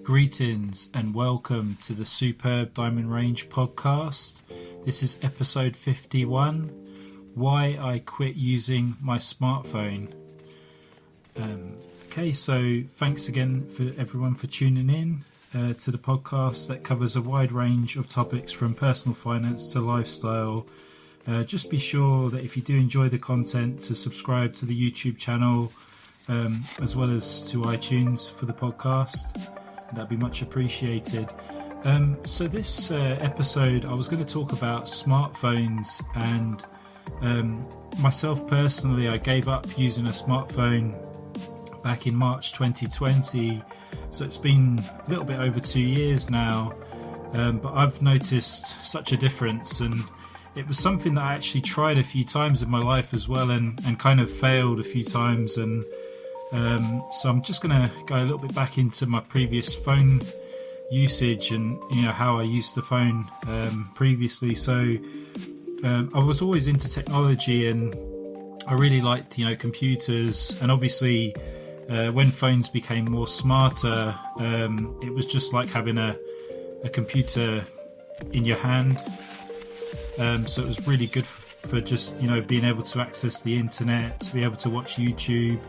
Greetings and welcome to the Superb Diamond Range podcast. This is episode 51, Why I Quit Using My Smartphone. So thanks again for everyone for tuning in to the podcast that covers a wide range of topics from personal finance to lifestyle. Just be sure that if you do enjoy the content to subscribe to the YouTube channel as well as to iTunes for the podcast. That'd be much appreciated. So this episode I was going to talk about smartphones, and myself personally, I gave up using a smartphone back in March 2020, so it's been a little bit over 2 years now, but I've noticed such a difference, and it was something that I actually tried a few times in my life as well, and kind of failed a few times, and so I'm just going to go a little bit back into my previous phone usage and how I used the phone previously. So I was always into technology, and I really liked computers, and obviously when phones became more smarter, it was just like having a computer in your hand. So it was really good for just being able to access the internet, to be able to watch YouTube.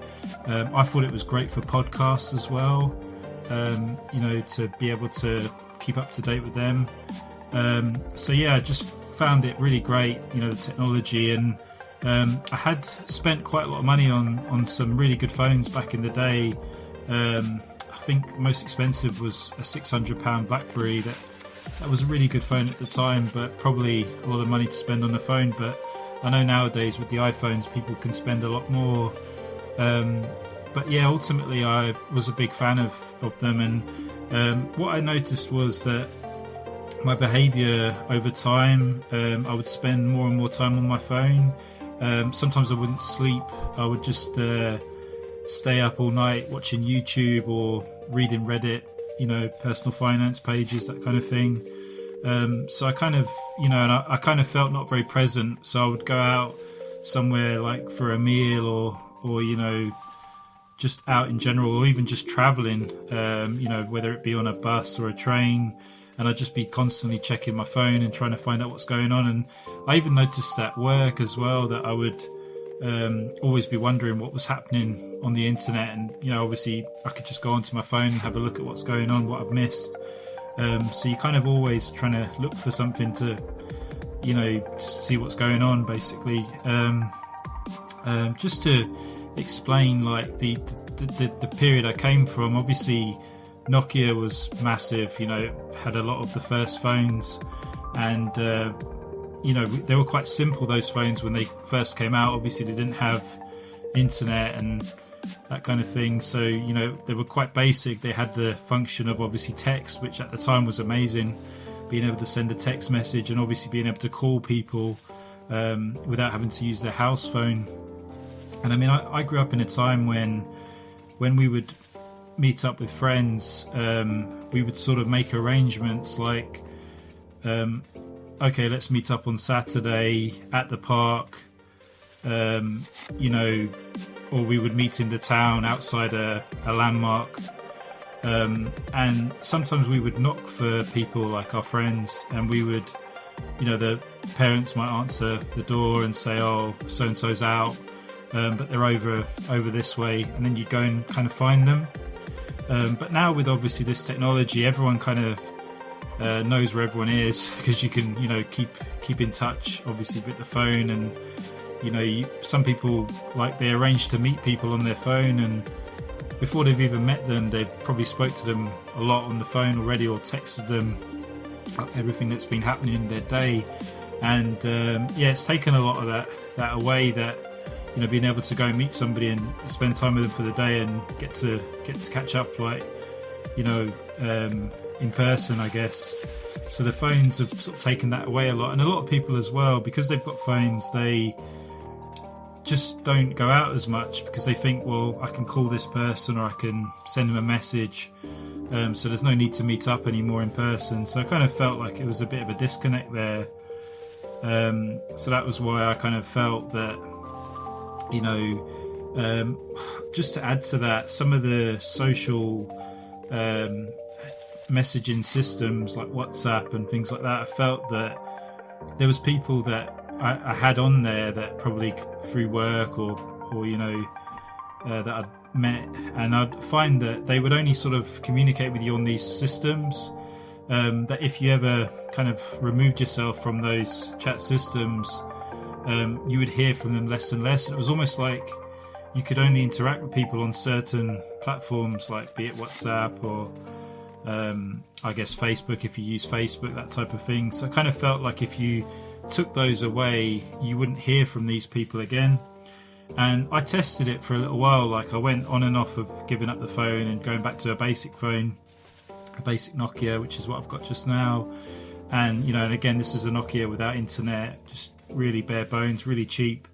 I thought it was great for podcasts as well, to be able to keep up to date with them. So yeah, I just found it really great, the technology, and I had spent quite a lot of money on some really good phones back in the day. I think the most expensive was a £600 BlackBerry. That was a really good phone at the time, but probably a lot of money to spend on a phone. But I know nowadays with the iPhones, people can spend a lot more. But yeah, ultimately I was a big fan of them. And what I noticed was that my behaviour over time, I would spend more and more time on my phone. Sometimes I wouldn't sleep. I would just stay up all night watching YouTube or reading Reddit, personal finance pages, that kind of thing. So I kind of, and I kind of felt not very present. So I would go out somewhere like for a meal or just out in general, or even just traveling, whether it be on a bus or a train. And I'd just be constantly checking my phone and trying to find out what's going on. And I even noticed at work as well that I would always be wondering what was happening on the internet. And, obviously I could just go onto my phone and have a look at what's going on, what I've missed. So you're kind of always trying to look for something to, to see what's going on, basically. Just to explain, like, the period I came from, obviously Nokia was massive, had a lot of the first phones, and they were quite simple, those phones, when they first came out. Obviously they didn't have internet and that kind of thing, so they were quite basic. They had the function of obviously text, which at the time was amazing, being able to send a text message, and obviously being able to call people without having to use their house phone. And I mean, I grew up in a time when we would meet up with friends, we would sort of make arrangements like, okay, let's meet up on Saturday at the park, or we would meet in the town outside a landmark, and sometimes we would knock for people, like our friends, and we would, the parents might answer the door and say, oh, so-and-so's out, but they're over this way, and then you'd go and kind of find them. But now with obviously this technology, everyone kind of knows where everyone is, because you can keep in touch obviously with the phone, and some people, like, they arrange to meet people on their phone, and before they've even met them, they've probably spoke to them a lot on the phone already, or texted them everything that's been happening in their day. And it's taken a lot of that away, that being able to go and meet somebody and spend time with them for the day and get to catch up, like, in person, I guess. So the phones have sort of taken that away a lot, and a lot of people as well, because they've got phones, they just don't go out as much, because they think, well, I can call this person or I can send them a message, so there's no need to meet up anymore in person. So I kind of felt like it was a bit of a disconnect there. So that was why I kind of felt that, just to add to that, some of the social messaging systems like WhatsApp and things like that, I felt that there was people that I had on there that probably through work or that I'd met, and I'd find that they would only sort of communicate with you on these systems. That if you ever kind of removed yourself from those chat systems, you would hear from them less and less. And it was almost like you could only interact with people on certain platforms, like be it WhatsApp or I guess Facebook, if you use Facebook, that type of thing. So I kind of felt like if you took those away, you wouldn't hear from these people again. And I tested it for a little while. Like I went on and off of giving up the phone and going back to a basic phone, a basic Nokia, which is what I've got just now. And and again, this is a Nokia without internet, just really bare bones, really cheap.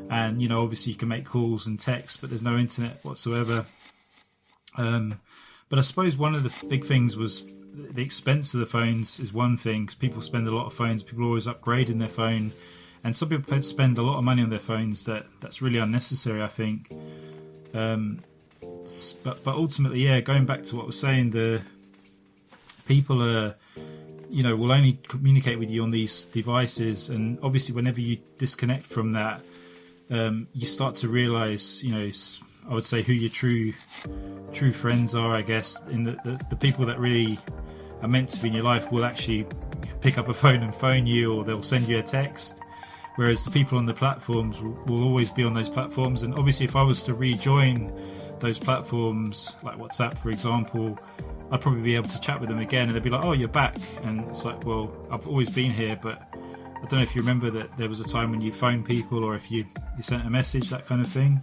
And obviously you can make calls and text, but there's no internet whatsoever. But I suppose one of the big things was the expense of the phones is one thing, because people spend a lot of phones. People are always upgrading their phone, and some people spend a lot of money on their phones that's really unnecessary, I think. But ultimately, yeah, going back to what I was saying, the people are, will only communicate with you on these devices, and obviously whenever you disconnect from that, you start to realise, I would say who your true friends are, I guess. In the people that really are meant to be in your life will actually pick up a phone and phone you, or they'll send you a text. Whereas the people on the platforms will always be on those platforms. And obviously, if I was to rejoin those platforms, like WhatsApp, for example, I'd probably be able to chat with them again, and they'd be like, "Oh, you're back," and it's like, "Well, I've always been here, but I don't know if you remember that there was a time when you phoned people, or if you sent a message, that kind of thing."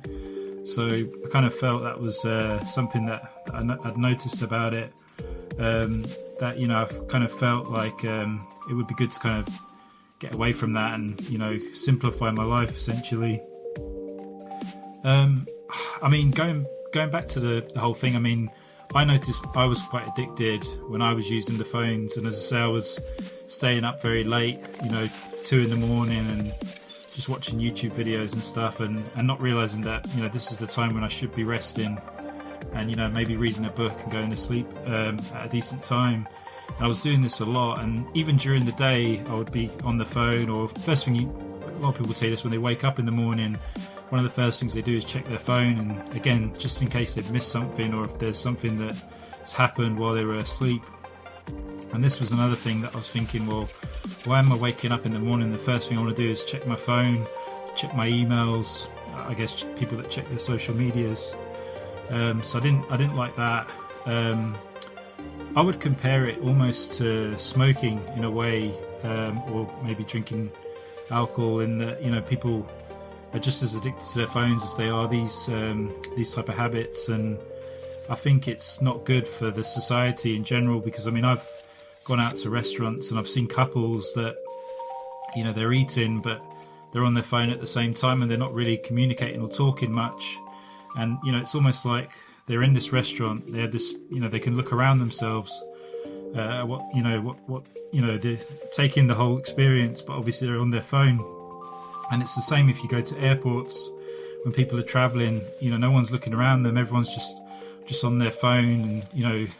So I kind of felt that was something that I'd noticed about it. That I've kind of felt like it would be good to kind of get away from that and simplify my life essentially. I mean, going back to the whole thing. I mean, I noticed I was quite addicted when I was using the phones, and as I say, I was staying up very late, 2 in the morning, and just watching YouTube videos and stuff, and not realising that this is the time when I should be resting, and maybe reading a book and going to sleep at a decent time. And I was doing this a lot, and even during the day I would be on the phone, or first thing a lot of people say this when they wake up in the morning, one of the first things they do is check their phone, and again, just in case they've missed something, or if there's something that's happened while they were asleep. And this was another thing that I was thinking, well, why am I waking up in the morning? The first thing I want to do is check my phone, check my emails, I guess people that check their social medias. So I didn't like that. I would compare it almost to smoking in a way, or maybe drinking alcohol, in that people are just as addicted to their phones as they are these type of habits. And I think it's not good for the society in general, because I mean, I've gone out to restaurants and I've seen couples that they're eating but they're on their phone at the same time, and they're not really communicating or talking much. And it's almost like they're in this restaurant, they're this, they can look around themselves, they're taking the whole experience, but obviously they're on their phone. And it's the same if you go to airports when people are traveling, no one's looking around them, everyone's just on their phone and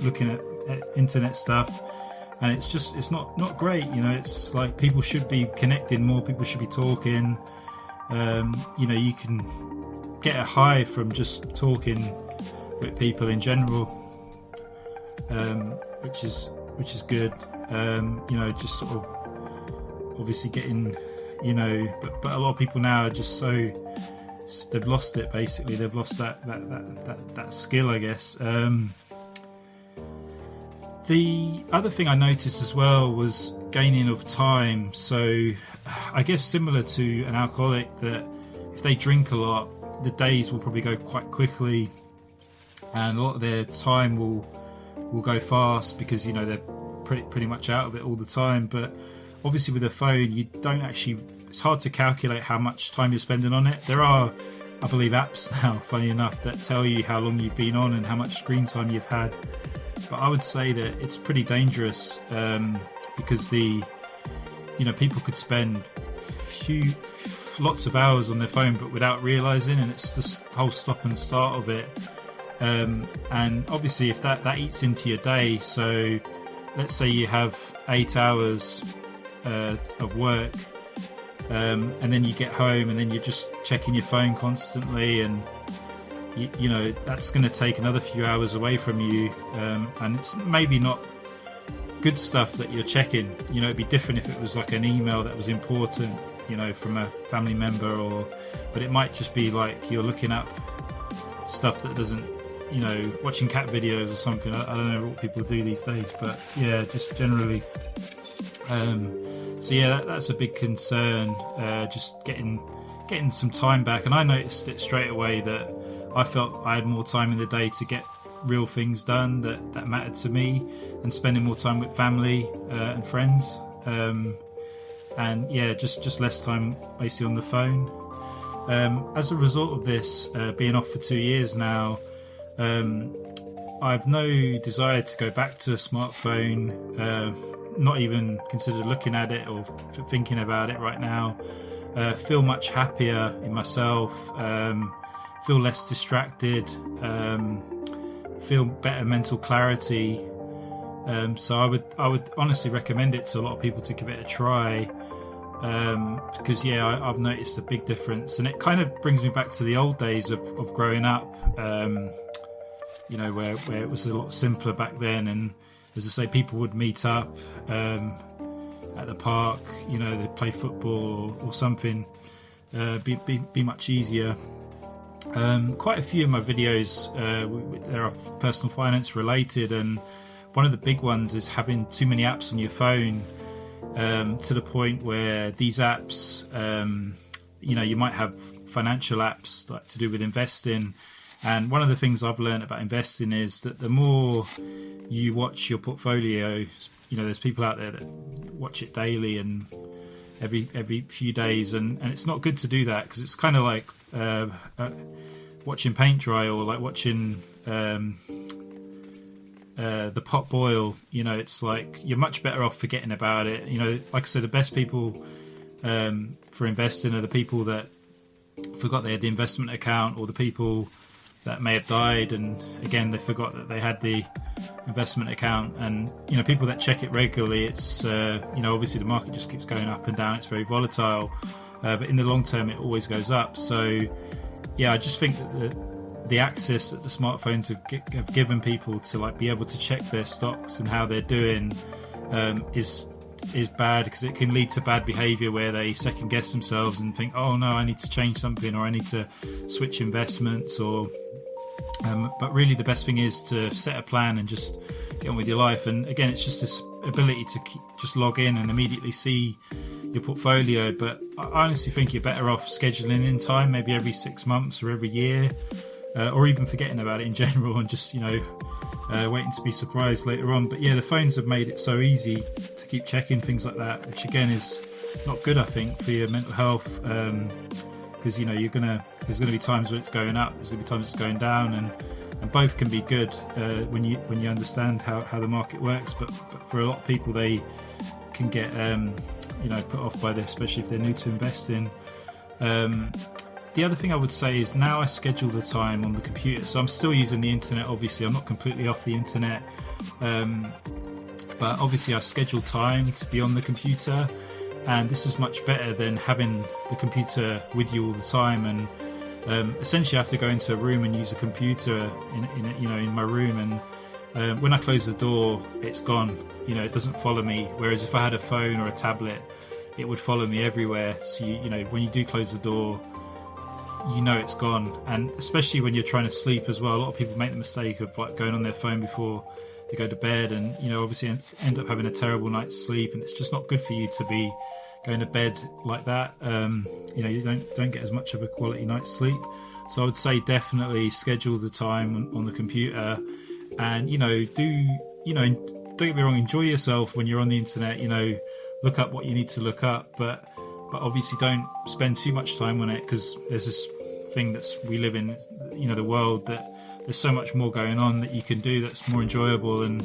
looking at internet stuff, and it's not great. It's like people should be connecting more, people should be talking. You can get a high from just talking with people in general, which is good. Just sort of obviously getting, but a lot of people now are just so, they've lost it, basically. They've lost that skill, I guess. The other thing I noticed as well was gaining of time. So I guess similar to an alcoholic, that if they drink a lot, the days will probably go quite quickly, and a lot of their time will go fast, because they're pretty much out of it all the time. But obviously with a phone, you don't actually, it's hard to calculate how much time you're spending on it. There are, I believe, apps now, funny enough, that tell you how long you've been on and how much screen time you've had. But I would say that it's pretty dangerous, because people could spend lots of hours on their phone but without realising, and it's just the whole stop and start of it And obviously if that eats into your day, so let's say you have 8 hours of work, and then you get home and then you're just checking your phone constantly, and you know that's going to take another few hours away from you, and it's maybe not good stuff that you're checking. You know, it'd be different if it was like an email that was important, you know, from a family member, but it might just be like you're looking up stuff that doesn't, you know, watching cat videos or something. I don't know what people do these days, but yeah, just generally. So yeah, that's a big concern. Just getting some time back, and I noticed it straight away that I felt I had more time in the day to get real things done that mattered to me, and spending more time with family and friends, and yeah, just less time basically on the phone. As a result of this, being off for 2 years now, I've no desire to go back to a smartphone, not even consider looking at it or thinking about it right now. Feel much happier in myself, feel less distracted, feel better mental clarity. So I would honestly recommend it to a lot of people to give it a try, because yeah, I've noticed a big difference, and it kind of brings me back to the old days of growing up, you know, where it was a lot simpler back then, and as I say, people would meet up at the park, you know, they'd play football or something, be much easier. Quite a few of my videos they are personal finance related, and one of the big ones is having too many apps on your phone, to the point where these apps, you know, you might have financial apps like to do with investing, and one of the things I've learned about investing is that the more you watch your portfolio, you know, there's people out there that watch it daily and every few days, and it's not good to do that, because it's kind of like watching paint dry, or like watching the pot boil. You know, it's like you're much better off forgetting about it. You know, like I said, the best people for investing are the people that forgot they had the investment account, or the people that may have died and again they forgot that they had the investment account. And you know, people that check it regularly, it's you know, obviously the market just keeps going up and down, it's very volatile, but in the long term it always goes up. So yeah, I just think that the access that the smartphones have given people to like be able to check their stocks and how they're doing is bad, because it can lead to bad behavior where they second guess themselves and think, oh no, I need to change something, or I need to switch investments, or but really the best thing is to set a plan and just get on with your life. And again, it's just this ability to just log in and immediately see your portfolio. But I honestly think you're better off scheduling in time, maybe every 6 months or every year, or even forgetting about it in general and just, you know, waiting to be surprised later on. But yeah, the phones have made it so easy to keep checking things like that, which again is not good, I think, for your mental health, because you know, there's gonna be times where it's going up, there's gonna be times it's going down, and both can be good when you understand how the market works. But for a lot of people, they can get you know, put off by this, especially if they're new to investing. The other thing I would say is now I schedule the time on the computer. So I'm still using the internet, obviously. I'm not completely off the internet. But obviously I schedule time to be on the computer. And this is much better than having the computer with you all the time. And essentially I have to go into a room and use a computer in my room. And when I close the door, it's gone. You know, it doesn't follow me. Whereas if I had a phone or a tablet, it would follow me everywhere. So, you know, when you do close the door, you know it's gone. And especially when you're trying to sleep as well, a lot of people make the mistake of like going on their phone before they go to bed, and you know, obviously end up having a terrible night's sleep, and it's just not good for you to be going to bed like that. You know, you don't get as much of a quality night's sleep. So I would say definitely schedule the time on the computer, and you know, don't get me wrong, enjoy yourself when you're on the internet. You know, look up what you need to look up, but obviously don't spend too much time on it, because there's this thing that we live in, you know, the world, that there's so much more going on that you can do that's more enjoyable. And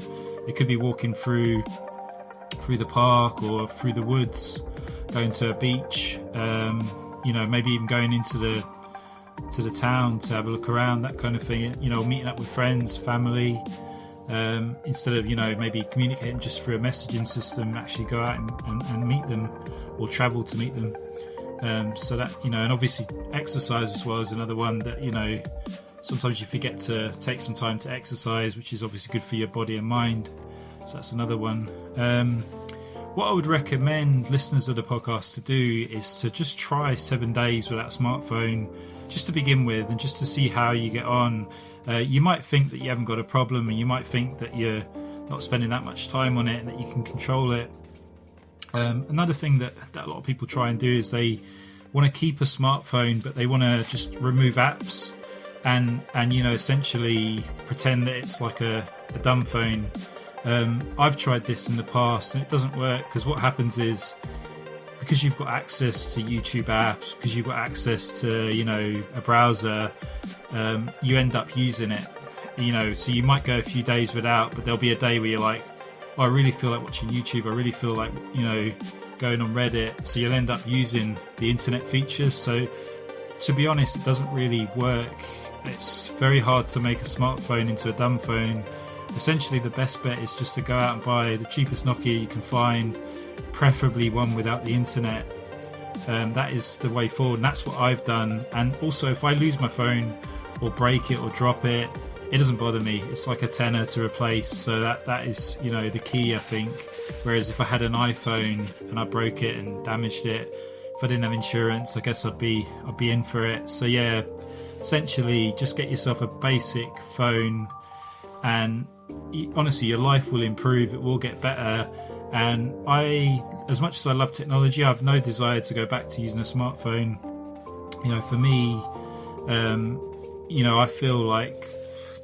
it could be walking through the park or through the woods, going to a beach, you know, maybe even going into to the town to have a look around, that kind of thing. You know, meeting up with friends, family, instead of, you know, maybe communicating just through a messaging system, actually go out and meet them, or travel to meet them. So that, you know, and obviously exercise as well is another one that, you know, sometimes you forget to take some time to exercise, which is obviously good for your body and mind. So that's another one. What I would recommend listeners of the podcast to do is to just try 7 days without a smartphone, just to begin with, and just to see how you get on. You might think that you haven't got a problem, and you might think that you're not spending that much time on it and that you can control it. Another thing that a lot of people try and do is they want to keep a smartphone, but they want to just remove apps and you know, essentially pretend that it's like a dumb phone. I've tried this in the past and it doesn't work, because what happens is, because you've got access to YouTube apps, because you've got access to, you know, a browser, you end up using it, you know. So you might go a few days without, but there'll be a day where you're like, oh, I really feel like watching YouTube, I really feel like, you know, going on Reddit. So you'll end up using the internet features. So to be honest, it doesn't really work. It's very hard to make a smartphone into a dumb phone. Essentially, the best bet is just to go out and buy the cheapest Nokia you can find, preferably one without the internet. That is the way forward, and that's what I've done. And also, if I lose my phone or break it or drop it, it doesn't bother me. It's like a tenner to replace. So that is, you know, the key, I think. Whereas if I had an iPhone and I broke it and damaged it, if I didn't have insurance, I guess I'd be in for it. So yeah, essentially, just get yourself a basic phone, and honestly, your life will improve. It will get better. And as much as I love technology, I have no desire to go back to using a smartphone. You know, for me, you know, I feel like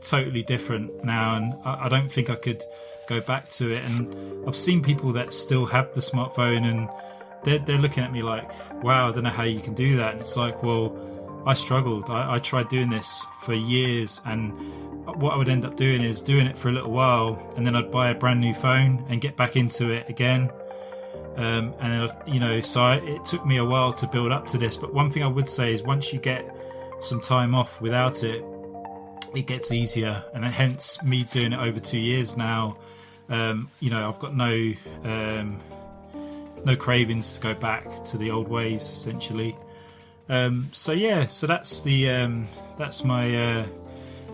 totally different now, and I don't think I could go back to it. And I've seen people that still have the smartphone, and they're looking at me like, wow, I don't know how you can do that. And it's like, well, I struggled. I tried doing this for years, and what I would end up doing is doing it for a little while, and then I'd buy a brand new phone and get back into it again. And you know, so it took me a while to build up to this. But one thing I would say is, once you get some time off without it, it gets easier. And hence me doing it over 2 years now, you know, I've got no cravings to go back to the old ways, essentially. So yeah, so that's my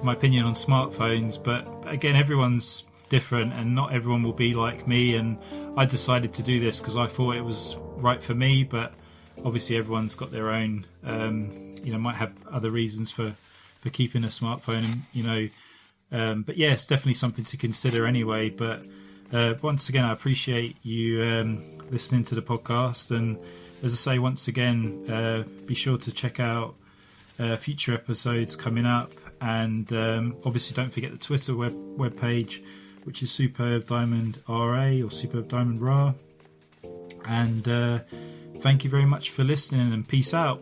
opinion on smartphones. But again, everyone's different, and not everyone will be like me. And I decided to do this because I thought it was right for me, but obviously everyone's got their own, you know, might have other reasons for keeping a smartphone, and you know, but yeah, it's definitely something to consider anyway. But once again, I appreciate you listening to the podcast, and as I say, once again, be sure to check out future episodes coming up, and obviously don't forget the Twitter web page, which is Superb Diamond RA, or Superb Diamond Ra. And thank you very much for listening, and peace out.